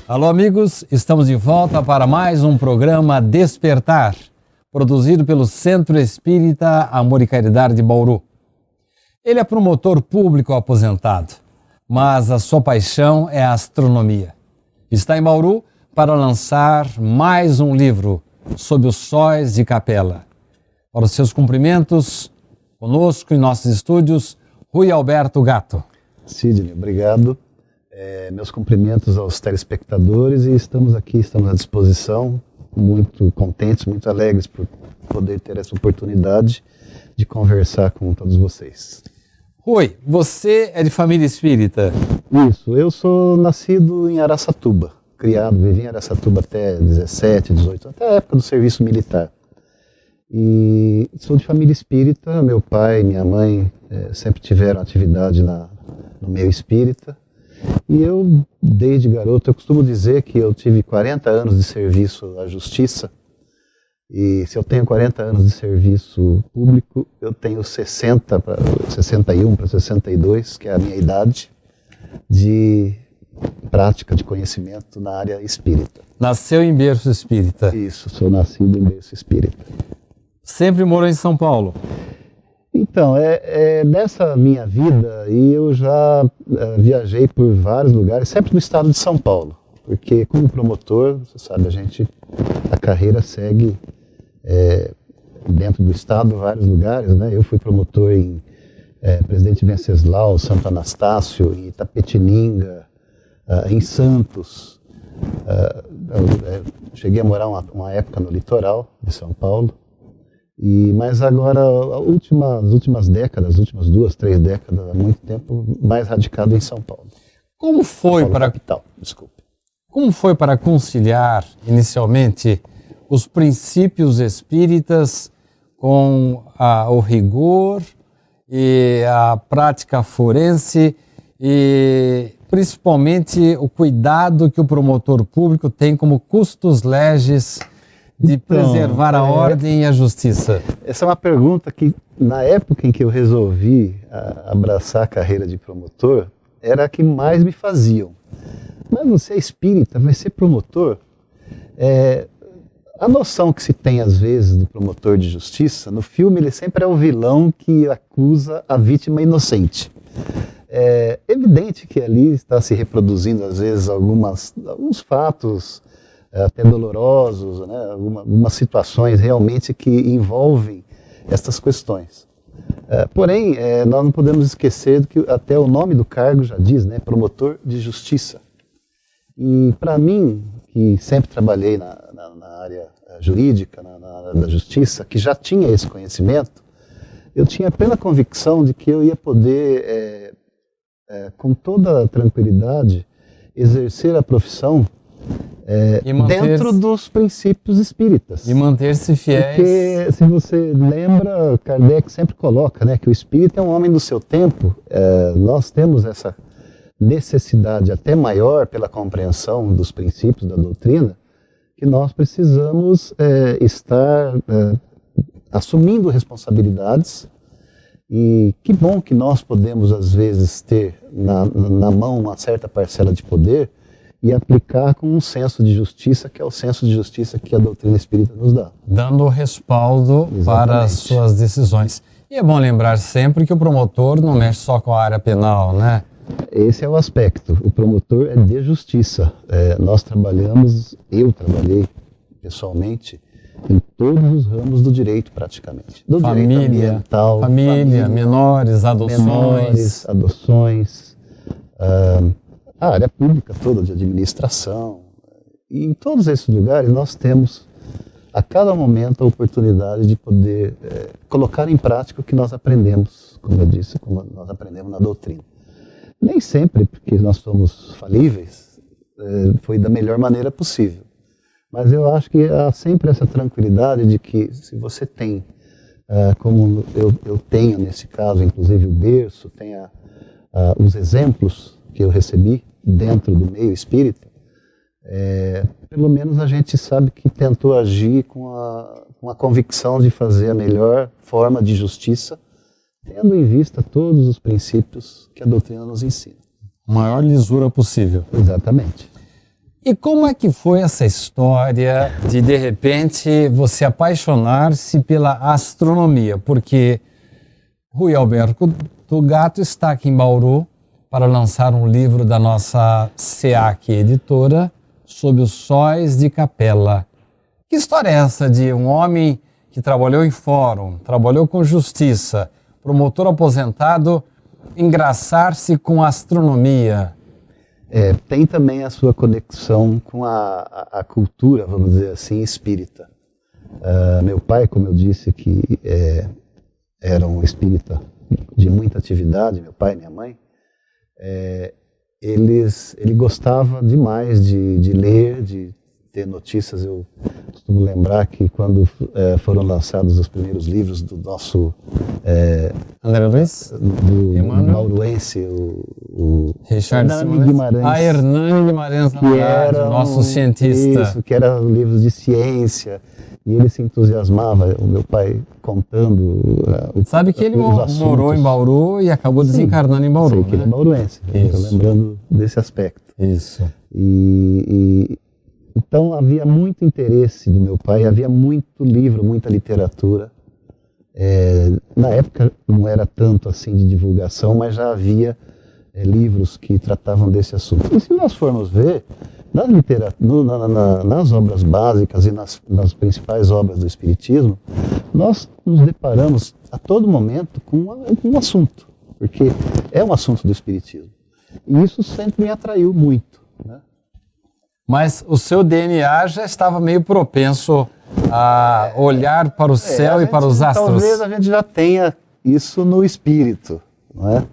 Alô, amigos, estamos de volta para mais um programa Despertar, produzido pelo Centro Espírita Amor e Caridade de Bauru. Ele é promotor público aposentado, mas a sua paixão é a astronomia. Está em Bauru para lançar mais um livro, Sob os Sóis de Capela. Para os seus cumprimentos, conosco em nossos estúdios, Rui Alberto Gatto. Sidney, obrigado. Meus cumprimentos aos telespectadores e estamos à disposição, muito contentes, muito alegres por poder ter essa oportunidade de conversar com todos vocês. Rui, você é de família espírita? Isso, eu sou nascido em Araçatuba, vivi em Araçatuba até 17, 18, até a época do serviço militar. E sou de família espírita, meu pai e minha mãe sempre tiveram atividade no meio espírita. E eu, desde garoto, eu costumo dizer que eu tive 40 anos de serviço à justiça. E se eu tenho 40 anos de serviço público, eu tenho 61 para 62, que é a minha idade, de prática de conhecimento na área espírita. Nasceu em berço espírita? Isso, sou nascido em berço espírita. Sempre morou em São Paulo? Então, nessa minha vida, e eu já viajei por vários lugares, sempre no estado de São Paulo, porque como promotor, você sabe, a carreira segue dentro do estado, vários lugares, né? Eu fui promotor em Presidente Venceslau, Santo Anastácio, em Itapetininga, em Santos. Cheguei a morar uma época no litoral de São Paulo. Mas agora, as últimas décadas, as últimas 2, 3 décadas, há muito tempo, mais radicado em São Paulo. Como foi São Paulo, capital, desculpe. Como foi para conciliar, inicialmente, os princípios espíritas com o rigor e a prática forense e, principalmente, o cuidado que o promotor público tem como custos legis de preservar a ordem e a justiça? Essa é uma pergunta que, na época em que eu resolvi abraçar a carreira de promotor, era a que mais me faziam. Mas você é espírita, vai ser promotor? A noção que se tem, às vezes, do promotor de justiça, no filme ele sempre é o vilão que acusa a vítima inocente. É evidente que ali está se reproduzindo, às vezes, alguns fatos até dolorosos, né? Algumas situações realmente que envolvem estas questões. Porém, nós não podemos esquecer que até o nome do cargo já diz, né? Promotor de justiça. E para mim, que sempre trabalhei na área jurídica, na área da justiça, que já tinha esse conhecimento, eu tinha plena convicção de que eu ia poder, com toda tranquilidade, exercer a profissão dentro dos princípios espíritas. E manter-se fiéis. Porque, se você lembra, Kardec sempre coloca, né, que o espírito é um homem do seu tempo. Nós temos essa necessidade até maior pela compreensão dos princípios da doutrina, que nós precisamos estar assumindo responsabilidades. E que bom que nós podemos, às vezes, ter na mão uma certa parcela de poder e aplicar com um senso de justiça, que é o senso de justiça que a doutrina espírita nos dá. Dando respaldo para as suas decisões. E é bom lembrar sempre que o promotor não mexe só com a área penal, né? Esse é o aspecto. O promotor é de justiça. Eu trabalhei pessoalmente em todos os ramos do direito, praticamente. Do direito ambiental, família, menores, adoções, a área pública toda de administração. E em todos esses lugares nós temos, a cada momento, a oportunidade de poder colocar em prática o que nós aprendemos, como eu disse, como nós aprendemos na doutrina. Nem sempre, porque nós somos falíveis, foi da melhor maneira possível. Mas eu acho que há sempre essa tranquilidade de que, se você tem, como eu tenho nesse caso, inclusive o berço, tem os exemplos que eu recebi dentro do meio espírita, pelo menos a gente sabe que tentou agir com a convicção de fazer a melhor forma de justiça, tendo em vista todos os princípios que a doutrina nos ensina. Maior lisura possível. Exatamente. E como é que foi essa história de repente, você apaixonar-se pela astronomia? Porque Rui Alberto Gatto está aqui em Bauru para lançar um livro da nossa SEAC Editora sobre os sóis de Capela. Que história é essa de um homem que trabalhou em fórum, trabalhou com justiça, promotor aposentado, engraçar-se com a astronomia? Tem também a sua conexão com a cultura, vamos dizer assim, espírita. Meu pai, como eu disse, que era um espírita de muita atividade, meu pai e minha mãe, ele gostava demais de ler, de ter notícias. Eu costumo lembrar que quando foram lançados os primeiros livros do nosso André Luiz? do bauruense, o Richard Hernani Guimarães. Hernani Guimarães, que era nosso cientista. Isso, que era livros de ciência. E ele se entusiasmava, o meu pai contando Sabe que ele os morou em Bauru e acabou desencarnando em Bauru, sei que ele é bauruense, estou lembrando desse aspecto. Isso. Então havia muito interesse do meu pai, havia muito livro, muita literatura. Na época não era tanto assim de divulgação, mas já havia livros que tratavam desse assunto. E se nós formos ver, nas obras básicas e nas principais obras do Espiritismo, nós nos deparamos a todo momento com um assunto, porque é um assunto do Espiritismo. E isso sempre me atraiu muito, né? Mas o seu DNA já estava meio propenso a olhar para o céu e para os astros. Talvez a gente já tenha isso no espírito, não é?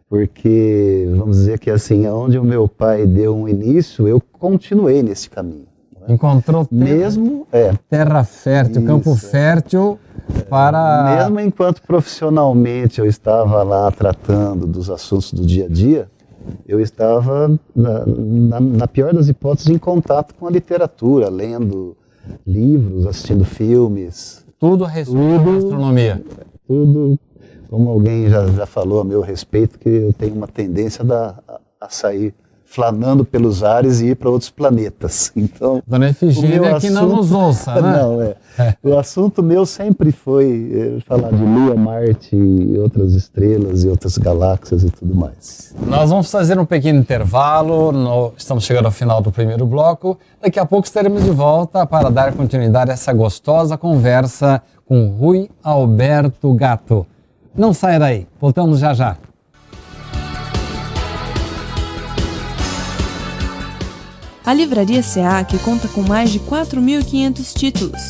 Porque, vamos dizer que assim, onde o meu pai deu um início, eu continuei nesse caminho. Né? Encontrou terra fértil, Isso, campo fértil para... Mesmo enquanto profissionalmente eu estava lá tratando dos assuntos do dia a dia, eu estava, na pior das hipóteses, em contato com a literatura, lendo livros, assistindo filmes. Tudo a respeito da astronomia. Tudo, como alguém já falou a meu respeito, que eu tenho uma tendência a sair flanando pelos ares e ir para outros planetas. Então, Dona Efigênia que não nos ouça, né? Não, o assunto meu sempre foi falar de Lua, Marte, outras estrelas e outras galáxias e tudo mais. Nós vamos fazer um pequeno intervalo, estamos chegando ao final do primeiro bloco. Daqui a pouco estaremos de volta para dar continuidade a essa gostosa conversa com Rui Alberto Gatto. Não saia daí, voltamos já já. A Livraria SEAC conta com mais de 4.500 títulos,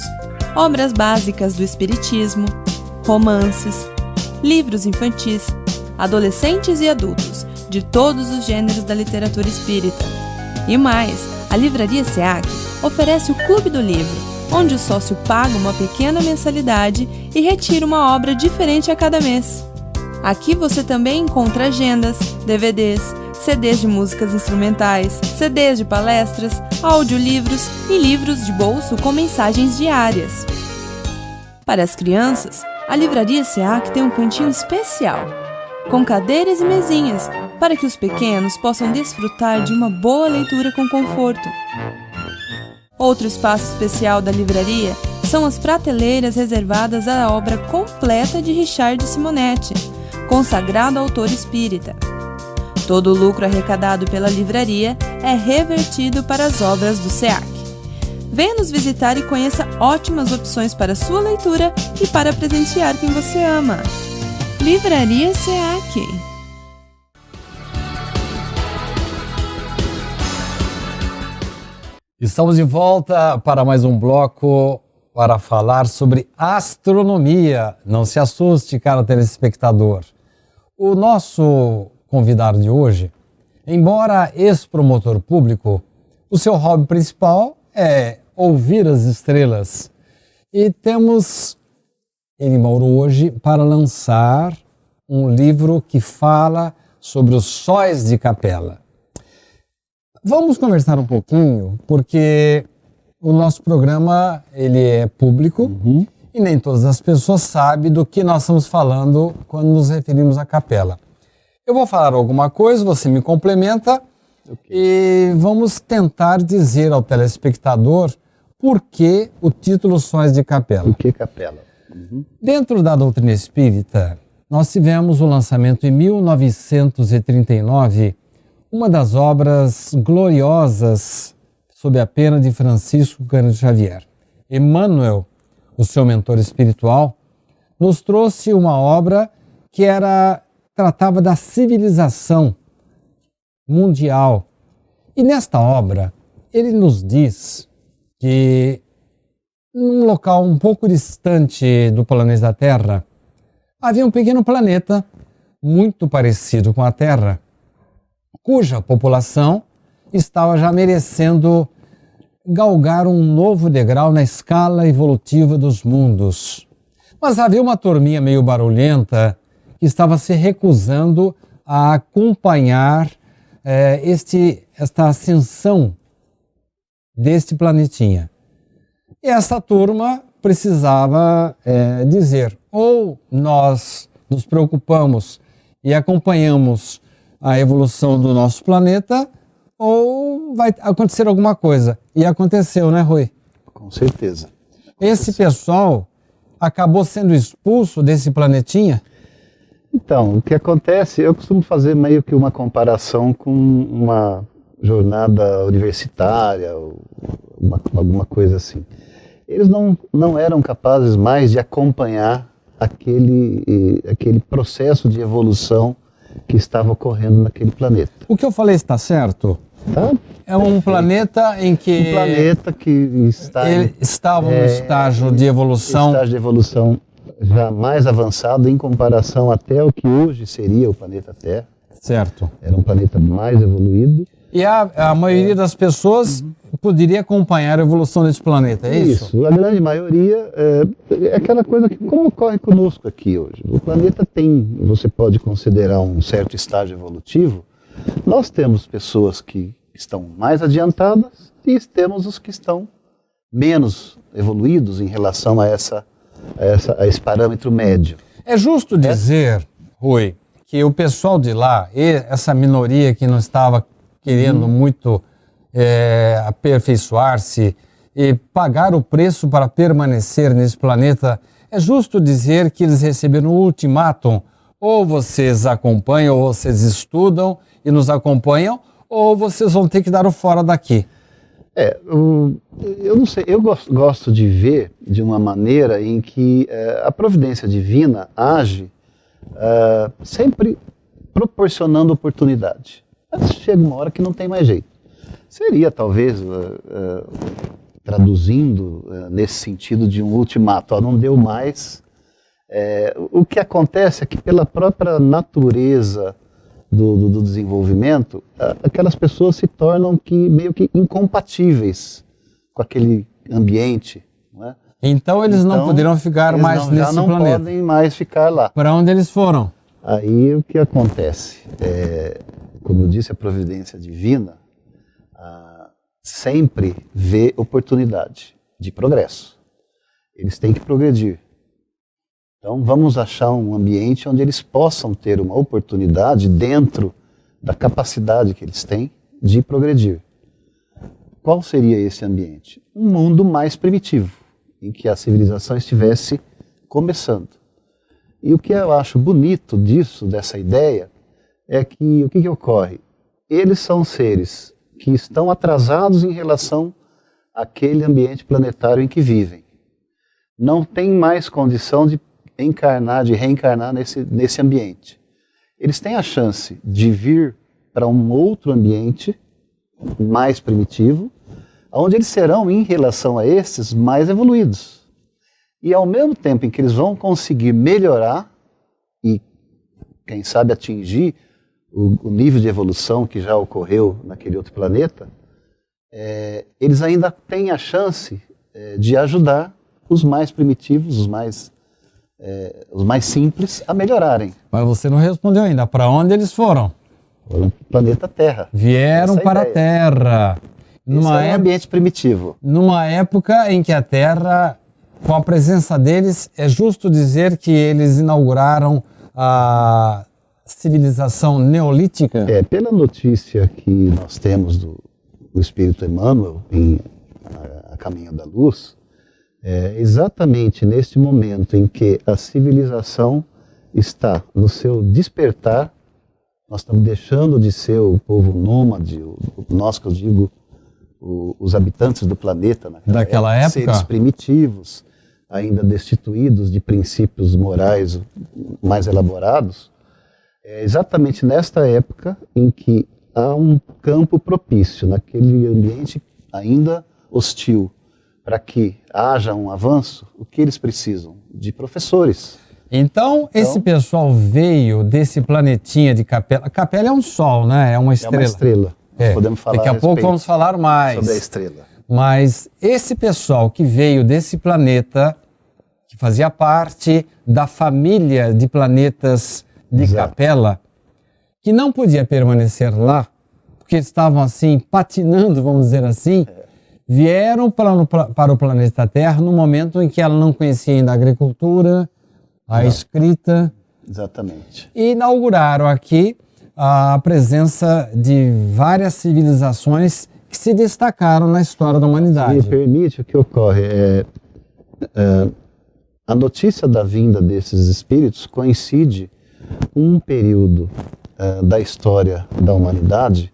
obras básicas do Espiritismo, romances, livros infantis, adolescentes e adultos, de todos os gêneros da literatura espírita. E mais, a Livraria SEAC oferece o Clube do Livro, onde o sócio paga uma pequena mensalidade e retira uma obra diferente a cada mês. Aqui você também encontra agendas, DVDs, CDs de músicas instrumentais, CDs de palestras, audiolivros e livros de bolso com mensagens diárias. Para as crianças, a Livraria SEAC tem um cantinho especial, com cadeiras e mesinhas, para que os pequenos possam desfrutar de uma boa leitura com conforto. Outro espaço especial da livraria são as prateleiras reservadas à obra completa de Richard Simonetti, consagrado autor espírita. Todo o lucro arrecadado pela livraria é revertido para as obras do SEAC. Venha nos visitar e conheça ótimas opções para sua leitura e para presentear quem você ama. Livraria SEAC. Estamos de volta para mais um bloco para falar sobre astronomia. Não se assuste, caro telespectador. O nosso convidado de hoje, embora ex-promotor público, o seu hobby principal é ouvir as estrelas. E temos ele em Bauru hoje para lançar um livro que fala sobre os sóis de Capela. Vamos conversar um pouquinho, porque o nosso programa ele é público e nem todas as pessoas sabem do que nós estamos falando quando nos referimos à capela. Eu vou falar alguma coisa, você me complementa E vamos tentar dizer ao telespectador por que o título Sóis de Capela. Por que Capela? Dentro da doutrina espírita, nós tivemos o lançamento em 1939, uma das obras gloriosas sob a pena de Francisco Cândido Xavier. Emmanuel, o seu mentor espiritual, nos trouxe uma obra que tratava da civilização mundial. E nesta obra, ele nos diz que num local um pouco distante do planeta Terra, havia um pequeno planeta muito parecido com a Terra, cuja população estava já merecendo galgar um novo degrau na escala evolutiva dos mundos. Mas havia uma turminha meio barulhenta que estava se recusando a acompanhar esta ascensão deste planetinha. E essa turma precisava dizer, ou nós nos preocupamos e acompanhamos a evolução do nosso planeta, ou vai acontecer alguma coisa. E aconteceu, né, Rui? Com certeza. Esse pessoal acabou sendo expulso desse planetinha? Então, o que acontece, eu costumo fazer meio que uma comparação com uma jornada universitária, ou alguma coisa assim. Eles não eram capazes mais de acompanhar aquele processo de evolução que estava ocorrendo naquele planeta. O que eu falei está certo? Tá? É um planeta em que... Um planeta que estava no estágio de evolução... Estágio de evolução já mais avançado em comparação até o que hoje seria o planeta Terra. Certo. Era um planeta mais evoluído. E a maioria das pessoas poderia acompanhar a evolução desse planeta, é isso? Isso, a grande maioria é aquela coisa que, como ocorre conosco aqui hoje. O planeta tem, você pode considerar um certo estágio evolutivo. Nós temos pessoas que estão mais adiantadas e temos os que estão menos evoluídos em relação a esse parâmetro médio. É justo dizer, Rui, que o pessoal de lá, essa minoria que não estava querendo muito aperfeiçoar-se e pagar o preço para permanecer nesse planeta, é justo dizer que eles receberam um ultimátum: ou vocês acompanham, ou vocês estudam e nos acompanham, ou vocês vão ter que dar o fora daqui. Eu não sei, eu gosto de ver de uma maneira em que a providência divina age sempre proporcionando oportunidade. Mas chega uma hora que não tem mais jeito. Seria talvez, traduzindo nesse sentido de um ultimato, não deu mais. O que acontece é que pela própria natureza do desenvolvimento, aquelas pessoas se tornam meio que incompatíveis com aquele ambiente. Não é? Então eles não poderiam ficar mais nesse planeta. Já não podem mais ficar lá. Para onde eles foram? Aí o que acontece? Como eu disse, a providência divina sempre vê oportunidade de progresso. Eles têm que progredir. Então vamos achar um ambiente onde eles possam ter uma oportunidade dentro da capacidade que eles têm de progredir. Qual seria esse ambiente? Um mundo mais primitivo, em que a civilização estivesse começando. E o que eu acho bonito dessa ideia, é que o que ocorre? Eles são seres que estão atrasados em relação àquele ambiente planetário em que vivem. Não tem mais condição de reencarnar nesse ambiente. Eles têm a chance de vir para um outro ambiente mais primitivo, onde eles serão, em relação a esses, mais evoluídos. E ao mesmo tempo em que eles vão conseguir melhorar e, quem sabe, atingir o nível de evolução que já ocorreu naquele outro planeta, eles ainda têm a chance de ajudar os mais primitivos, os mais simples, a melhorarem. Mas você não respondeu ainda. Para onde eles foram? Foram para o planeta Terra. Vieram para a Terra. Esse é um ambiente primitivo. Numa época em que a Terra, com a presença deles, é justo dizer que eles inauguraram a civilização neolítica? Pela notícia que nós temos do Espírito Emmanuel em A Caminho da Luz, exatamente neste momento em que a civilização está no seu despertar, nós estamos deixando de ser o povo nômade, nós que eu digo, os habitantes do planeta, daquela época, seres primitivos, ainda destituídos de princípios morais mais elaborados. É exatamente nesta época em que há um campo propício, naquele ambiente ainda hostil, para que haja um avanço. O que eles precisam? De professores. Então, esse pessoal veio desse planetinha de Capela. Capela é um sol, né? É uma estrela. É uma estrela. Podemos falar daqui a pouco vamos falar mais sobre a estrela. Mas esse pessoal que veio desse planeta, que fazia parte da família de planetas de Exato. Capela, que não podia permanecer lá, porque estavam assim, patinando, vamos dizer assim, vieram para o planeta Terra no momento em que ela não conhecia ainda a agricultura, a escrita. Exatamente. E inauguraram aqui a presença de várias civilizações que se destacaram na história da humanidade. Me permite, o que ocorre a notícia da vinda desses espíritos coincide com um período da história da humanidade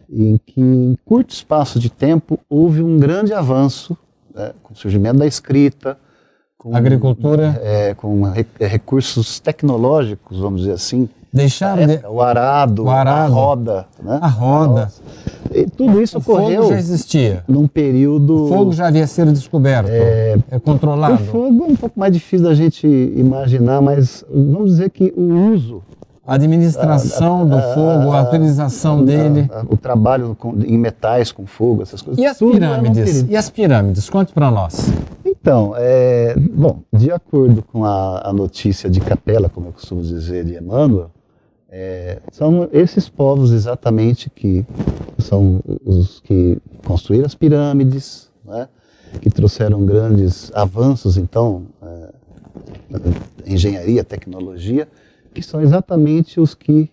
em que, em curto espaço de tempo, houve um grande avanço, com o surgimento da escrita, com agricultura, com recursos tecnológicos, vamos dizer assim. Deixaram o arado, a roda. Né? A roda. E tudo isso ocorreu. O fogo já existia. Num período. O fogo já havia sido descoberto, controlado. O fogo é um pouco mais difícil da gente imaginar, mas vamos dizer que o uso. A administração do fogo, a utilização dele. O trabalho em metais com fogo, essas coisas. E as pirâmides? E as pirâmides? Conte para nós. Então, bom, de acordo com a notícia de Capela, como eu costumo dizer, de Emmanuel, são esses povos exatamente que são os que construíram as pirâmides, né, que trouxeram grandes avanços, então, engenharia, tecnologia, que são exatamente os que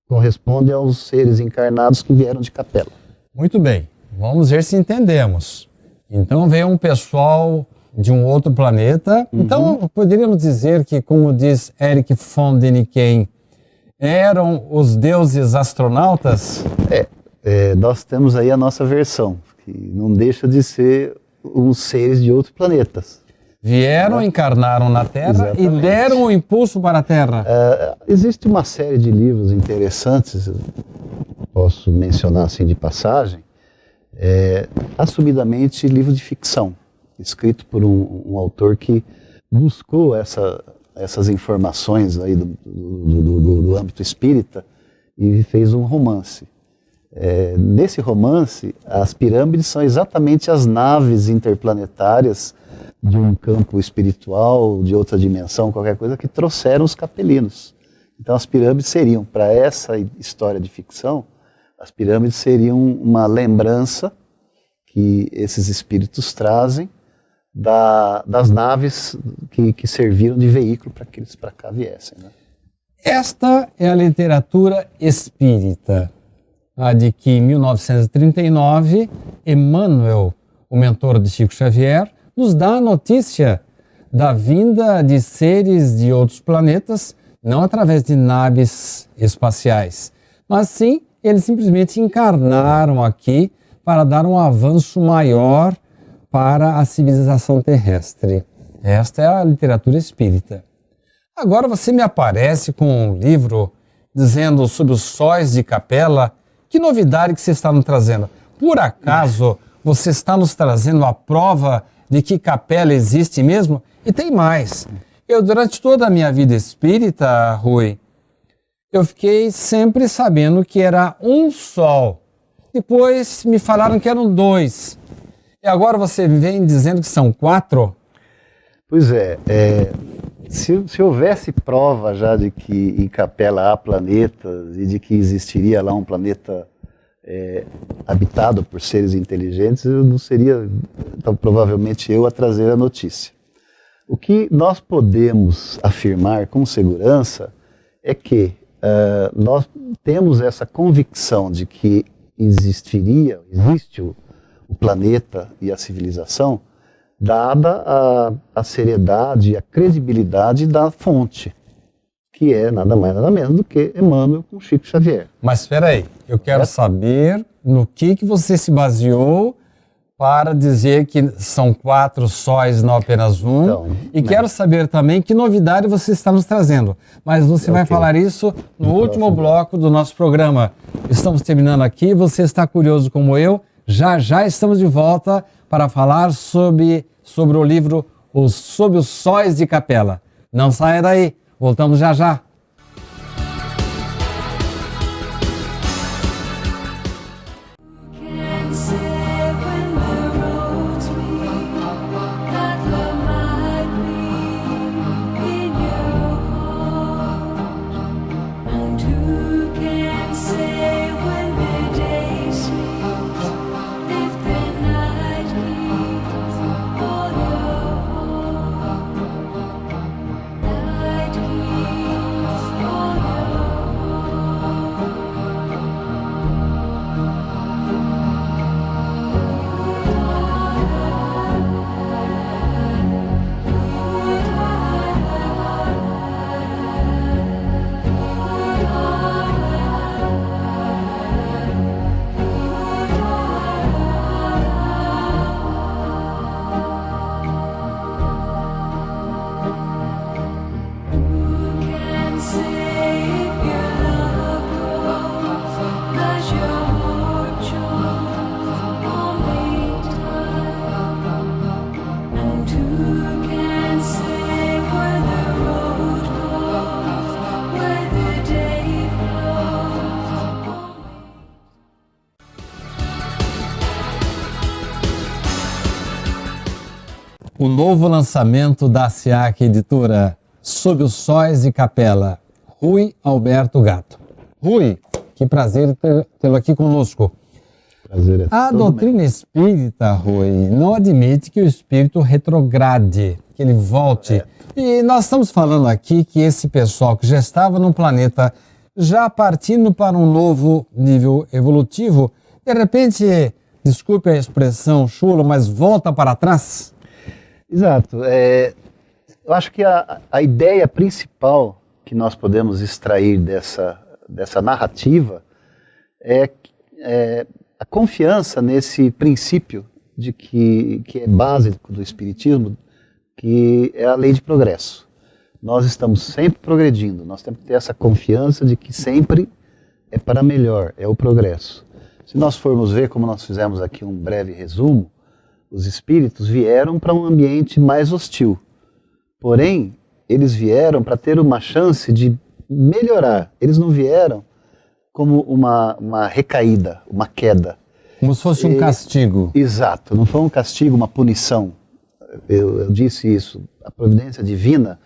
correspondem aos seres encarnados que vieram de Capela. Muito bem, vamos ver se entendemos. Então veio um pessoal de um outro planeta. Uhum. Então poderíamos dizer que, como diz Eric von Däniken, eram os deuses astronautas? Nós temos aí a nossa versão, que não deixa de ser uns seres de outros planetas. Vieram, encarnaram na Terra. Exatamente. E deram o impulso para a Terra. Existe uma série de livros interessantes, posso mencionar assim de passagem, assumidamente livros de ficção, escrito por um autor que buscou essas informações aí do âmbito espírita e fez um romance. Nesse romance, as pirâmides são exatamente as naves interplanetárias de um campo espiritual, de outra dimensão, qualquer coisa, que trouxeram os capelinos. Então as pirâmides seriam, para essa história de ficção, as pirâmides seriam uma lembrança que esses espíritos trazem das naves que serviram de veículo para que eles para cá viessem. Né? Esta é a literatura espírita, a de que em 1939, Emmanuel, o mentor de Chico Xavier, nos dá a notícia da vinda de seres de outros planetas, não através de naves espaciais, mas sim, eles simplesmente encarnaram aqui para dar um avanço maior para a civilização terrestre. Esta é a literatura espírita. Agora você me aparece com um livro dizendo sobre os sóis de Capela. Que novidade que você está nos trazendo? Por acaso você está nos trazendo a prova de que Capela existe mesmo? E tem mais. Eu, durante toda a minha vida espírita, Rui, eu fiquei sempre sabendo que era um sol. Depois me falaram que eram 2. E agora você vem dizendo que são 4? Pois se houvesse prova já de que em Capela há planetas e de que existiria lá um planeta habitado por seres inteligentes, eu não seria, então, provavelmente eu a trazer a notícia. O que nós podemos afirmar com segurança é que nós temos essa convicção de que existe o planeta e a civilização, dada a seriedade e a credibilidade da fonte, que é nada mais nada menos do que Emmanuel com Chico Xavier. Mas espera aí, eu quero saber no que você se baseou para dizer que são 4 sóis, não apenas um. Então, quero saber também que novidade você está nos trazendo. Mas você vai falar isso no último bloco do nosso programa. Estamos terminando aqui, você está curioso como eu. Já estamos de volta para falar sobre o livro Sob os Sóis de Capela. Não saia daí, voltamos já. O novo lançamento da SEAC Editora, Sob os Sóis de Capela, Rui Alberto Gatto. Rui, que prazer tê-lo aqui conosco. Prazer é A doutrina espírita, Rui, não admite que o espírito retrograde, que ele volte. E nós estamos falando aqui que esse pessoal que já estava no planeta, já partindo para um novo nível evolutivo, de repente, desculpe a expressão chula, mas volta para trás? Exato. Eu acho que a ideia principal que nós podemos extrair dessa narrativa é a confiança nesse princípio de que é básico do Espiritismo, que é a lei de progresso. Nós estamos sempre progredindo, nós temos que ter essa confiança de que sempre é para melhor, é o progresso. Se nós formos ver, como nós fizemos aqui um breve resumo, os espíritos vieram para um ambiente mais hostil. Porém, eles vieram para ter uma chance de melhorar. Eles não vieram como uma recaída, uma queda. Como se fosse um castigo. Exato, não foi um castigo, uma punição. Eu disse isso. A providência divina,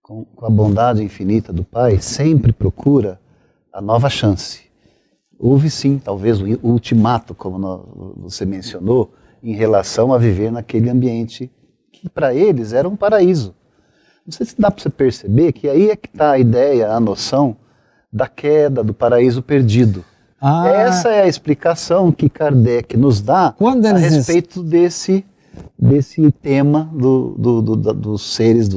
com a bondade infinita do Pai, sempre procura a nova chance. Houve sim, talvez, o ultimato, como você mencionou, em relação a viver naquele ambiente que para eles era um paraíso. Não sei se dá para você perceber que aí é que está a ideia, a noção da queda, do paraíso perdido. Essa é a explicação que Kardec nos dá a respeito desse tema dos seres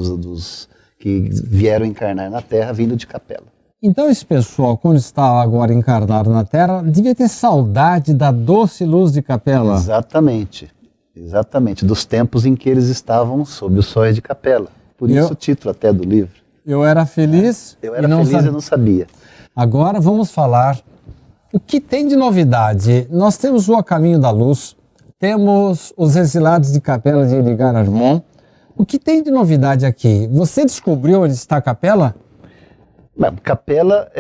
que vieram encarnar na Terra vindo de Capela. Então esse pessoal, quando está agora encarnado na Terra, devia ter saudade da doce luz de Capela. Exatamente, dos tempos em que eles estavam sob os sóis de Capela. Por isso o título até do livro. Eu era feliz e não sabia. Agora vamos falar o que tem de novidade. Nós temos o A Caminho da Luz, temos os Exilados de Capela de Edgar Armond. O que tem de novidade aqui? Você descobriu onde está a Capela? Capela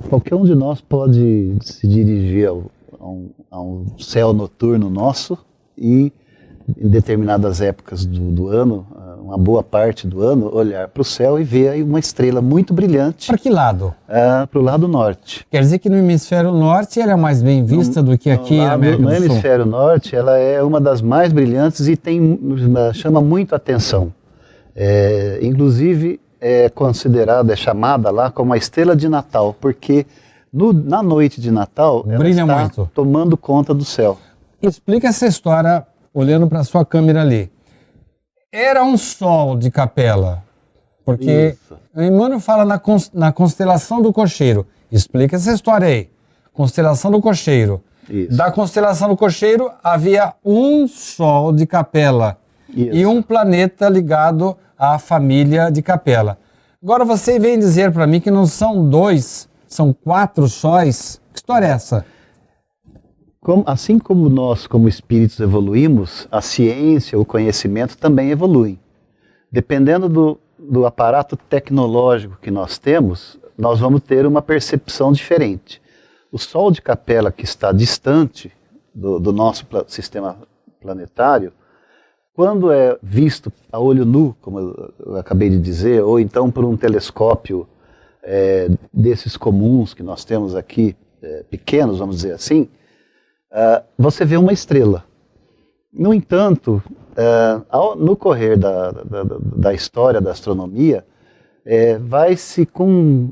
qualquer um de nós pode se dirigir a um céu noturno nosso e em determinadas épocas do ano, uma boa parte do ano, olhar para o céu e ver aí uma estrela muito brilhante. Para que lado? Para o lado norte. Quer dizer que no hemisfério norte ela é mais bem vista do que aqui na América do Sul? No hemisfério norte ela é uma das mais brilhantes e chama muito a atenção. Inclusive, é considerada, é chamada lá como a estrela de Natal, porque na noite de Natal ela Brilha está muito. tomando conta do céu. Explica essa história olhando para a sua câmera ali. Era um sol de Capela, porque Isso. o Emmanuel fala na constelação do Cocheiro. Explica essa história aí. Constelação do Cocheiro. Isso. Da constelação do Cocheiro havia um sol de Capela Isso. e um planeta ligado à família de Capela. Agora você vem dizer para mim que não são 2, são 4 sóis. Que história é essa? Assim como nós, como espíritos, evoluímos, a ciência, o conhecimento também evoluem. Dependendo do aparato tecnológico que nós temos, nós vamos ter uma percepção diferente. O Sol de Capela, que está distante do nosso sistema planetário, quando é visto a olho nu, como eu acabei de dizer, ou então por um telescópio desses comuns que nós temos aqui, pequenos, vamos dizer assim, você vê uma estrela. No entanto, no correr da história da astronomia, vai-se, com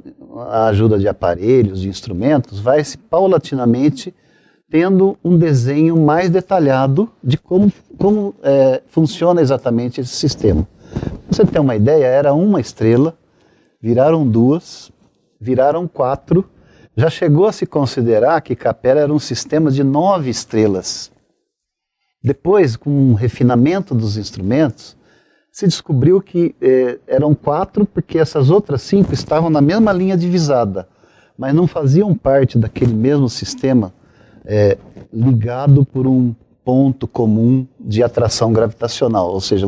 a ajuda de aparelhos, de instrumentos, vai-se paulatinamente tendo um desenho mais detalhado de como funciona exatamente esse sistema. Pra você ter uma ideia, era uma estrela, viraram 2, viraram 4, já chegou a se considerar que Capela era um sistema de 9 estrelas. Depois, com um refinamento dos instrumentos, se descobriu que eram 4 porque essas outras 5 estavam na mesma linha divisada, mas não faziam parte daquele mesmo sistema ligado por um ponto comum de atração gravitacional, ou seja,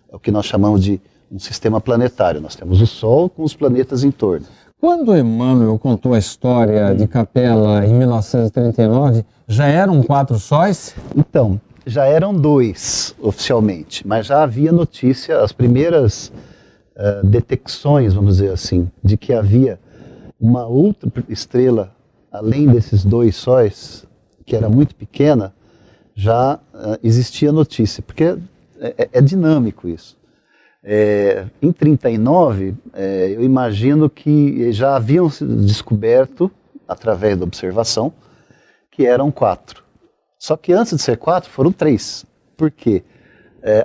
é o que nós chamamos de um sistema planetário. Nós temos o Sol com os planetas em torno. Quando Emmanuel contou a história de Capela em 1939, já eram 4 sóis? Então, já eram 2 oficialmente, mas já havia notícia, as primeiras detecções, vamos dizer assim, de que havia uma outra estrela, além desses 2 sóis, que era muito pequena, já existia notícia, porque é dinâmico isso. Em 1939, eu imagino que já haviam descoberto, através da observação, que eram 4. Só que antes de ser 4, foram 3. Por quê?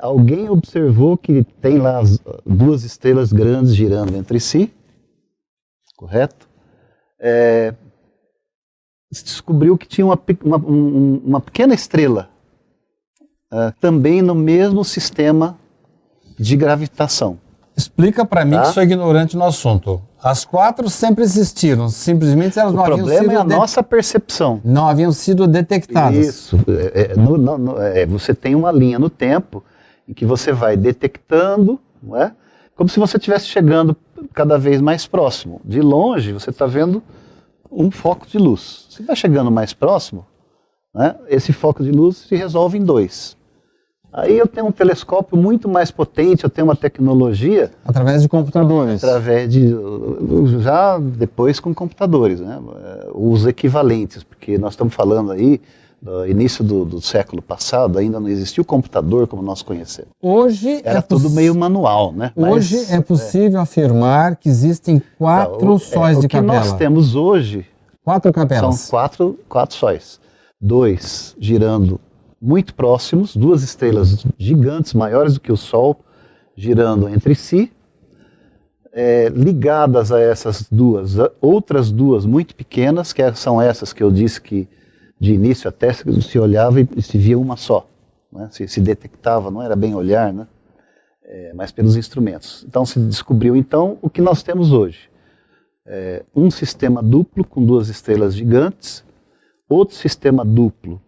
Alguém observou que tem lá as 2 estrelas grandes girando entre si, correto? Se descobriu que tinha uma pequena estrela, também no mesmo sistema de gravitação. Explica para mim, Tá? que sou ignorante no assunto. As 4 sempre existiram, simplesmente elas não haviam sido... O problema é a nossa percepção. Não haviam sido detectadas. Isso. Você tem uma linha no tempo em que você vai detectando, não é? Como se você estivesse chegando cada vez mais próximo. De longe, você está vendo um foco de luz. Se vai chegando mais próximo, né, esse foco de luz se resolve em 2. Aí eu tenho um telescópio muito mais potente, eu tenho uma tecnologia... Através de computadores. Já depois com computadores, né? Os equivalentes, porque nós estamos falando aí do início do século passado, ainda não existia o computador como nós conhecemos. Hoje Era tudo meio manual, né? Hoje é possível afirmar que existem 4 sóis de Capela. O que nós temos hoje 4 capelas. são 4 sóis. 2 girando muito próximos, 2 estrelas gigantes, maiores do que o Sol, girando entre si, ligadas a essas 2, outras 2 muito pequenas, que são essas que eu disse que de início até se olhava e se via uma só, né? se detectava, não era bem olhar, né? Mas pelos instrumentos. Então se descobriu então o que nós temos hoje. Um sistema duplo com 2 estrelas gigantes, outro sistema duplo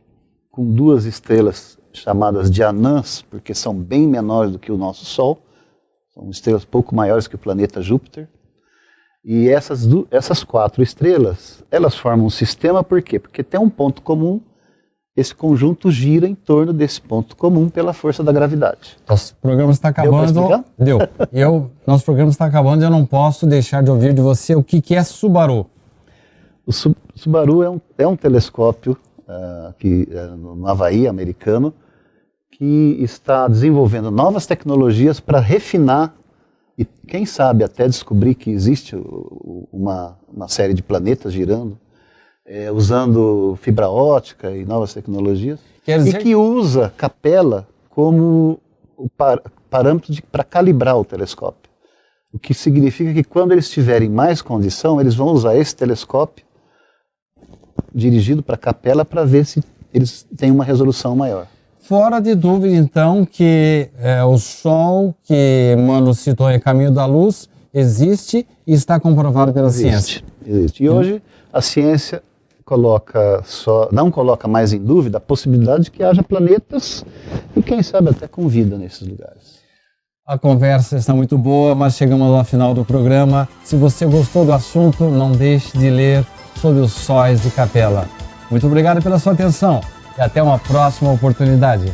com 2 estrelas chamadas de anãs, porque são bem menores do que o nosso Sol, são estrelas pouco maiores que o planeta Júpiter, e essas 4 estrelas, elas formam um sistema, por quê? Porque tem um ponto comum, esse conjunto gira em torno desse ponto comum pela força da gravidade. Nosso programa está acabando. Deu. Nosso programa está acabando e eu não posso deixar de ouvir de você o que é Subaru. O Subaru é um telescópio no Havaí, americano, que está desenvolvendo novas tecnologias para refinar e quem sabe até descobrir que existe uma série de planetas girando, usando fibra ótica e novas tecnologias, e que usa Capella como o parâmetro para calibrar o telescópio. O que significa que quando eles tiverem mais condição, eles vão usar esse telescópio dirigido para Capella para ver se eles têm uma resolução maior. Fora de dúvida, então, que o Sol que Emmanuel citou em Caminho da Luz existe e está comprovado pela ciência. Existe. E hoje a ciência não coloca mais em dúvida a possibilidade de que haja planetas e quem sabe até com vida nesses lugares. A conversa está muito boa, mas chegamos ao final do programa. Se você gostou do assunto, não deixe de ler sobre os sóis de Capella. Muito obrigado pela sua atenção e até uma próxima oportunidade.